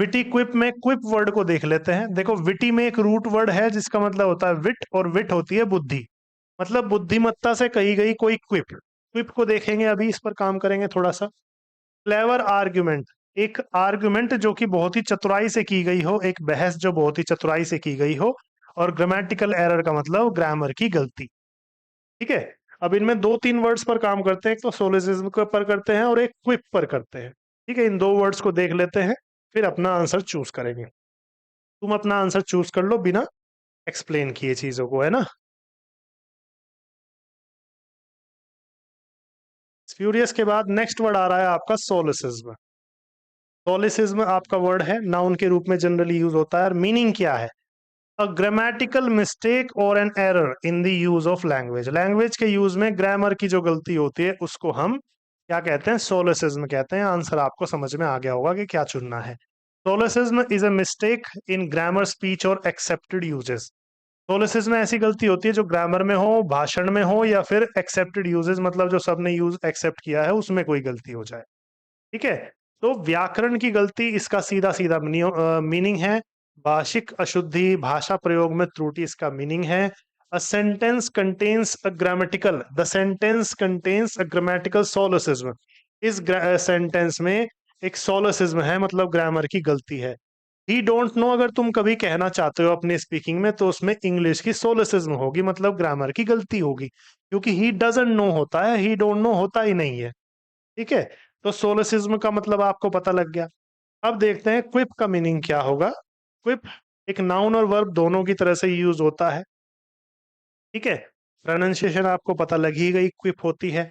Witty क्विप में क्विप word को देख लेते हैं। देखो विटी में एक रूट वर्ड है जिसका मतलब होता है विट, और विट होती है बुद्धि, मतलब बुद्धिमत्ता से कही गई कोई क्विप। क्विप को देखेंगे, अभी इस पर काम करेंगे थोड़ा सा। क्लेवर आर्ग्यूमेंट, एक आर्ग्यूमेंट जो कि बहुत ही चतुराई से की गई हो, एक बहस जो बहुत ही चतुराई से की गई हो। और ग्रामेटिकल एरर का मतलब ग्रामर की गलती। ठीक है, अब इनमें दो तीन वर्ड्स पर काम करते हैं, एक तो सोलिसिज्म के पर करते हैं और एक क्विप पर करते हैं। ठीक है, इन दो वर्ड्स को देख लेते हैं, फिर अपना आंसर चूज करेंगे। तुम अपना आंसर चूज कर लो बिना एक्सप्लेन किए चीजों को, है ना। फ्यूरियस के बाद नेक्स्ट वर्ड आ रहा है आपका सोलिसिज्म। सोलिसिज्म आपका वर्ड है, नाउन के रूप में जनरली यूज होता है, और मीनिंग क्या है? अ ग्रामेटिकल मिस्टेक और an error in the use of language. Language के यूज में ग्रामर की जो गलती होती है उसको हम क्या कहते हैं? सोलिसिज्म कहते हैं। आंसर आपको समझ में आ गया होगा कि क्या चुनना है। Solecism is a mistake in grammar, speech और एक्सेप्टेड यूजेस। सोलिसिज्म में ऐसी गलती होती है जो ग्रामर में हो, भाषण में हो, या फिर एक्सेप्टेड यूजेस, मतलब जो सबने यूज एक्सेप्ट किया है उसमें कोई गलती हो जाए। ठीक है, तो व्याकरण की गलती इसका सीधा सीधा मीनिंग है। भाषिक अशुद्धि, भाषा प्रयोग में त्रुटि इसका मीनिंग है। A sentence contains a grammatical, the sentence contains a grammatical solecism. इस सेंटेंस में एक सोलिसिज्म है, मतलब ग्रामर की गलती है। ही डोंट नो अगर तुम कभी कहना चाहते हो अपने स्पीकिंग में, तो उसमें इंग्लिश की सोलिसिज्म होगी, मतलब ग्रामर की गलती होगी, क्योंकि ही डजंट नो होता है, ही डोंट नो होता ही नहीं है। ठीक है, तो सोलिसिज्म का मतलब आपको पता लग गया। अब देखते हैं क्विप का मीनिंग क्या होगा। क्विप एक नाउन और वर्ब दोनों की तरह से यूज होता है। ठीक है, प्रोनाउंसिएशन आपको पता लग ही गई, क्विप होती है।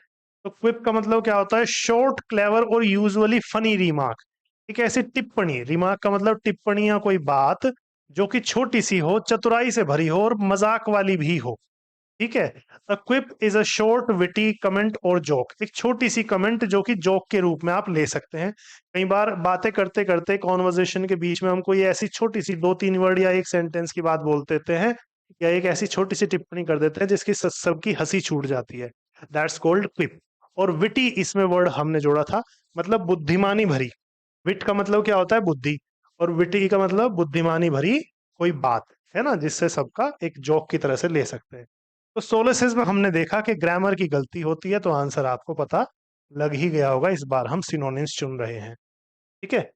तो क्विप का मतलब क्या होता है? शॉर्ट, क्लेवर और यूजुअली फनी रिमार्क। एक ऐसी टिप्पणी, रिमार्क का मतलब टिप्पणी या कोई बात जो कि छोटी सी हो, चतुराई से भरी हो और मजाक वाली भी हो। ठीक है, a quip is a short witty comment और जोक। एक छोटी सी कमेंट जो कि जोक के रूप में आप ले सकते हैं। कई बार बातें करते करते कॉन्वर्जेशन के बीच में हम कोई ऐसी छोटी सी दो तीन वर्ड या एक सेंटेंस की बात बोल देते हैं, या एक ऐसी छोटी सी टिप्पणी कर देते हैं जिसकी सबकी हंसी छूट जाती है। That's called quip. और विटी इसमें वर्ड हमने जोड़ा था, मतलब बुद्धिमानी भरी। विट का मतलब क्या होता है? बुद्धि। और विटी का मतलब बुद्धिमानी भरी कोई बात, है ना, जिससे सबका एक जोक की तरह से ले सकते हैं। तो सोलिसिज्म हमने देखा कि ग्रामर की गलती होती है, तो आंसर आपको पता लग ही गया होगा। इस बार हम सिनोनिम्स चुन रहे हैं। ठीक है,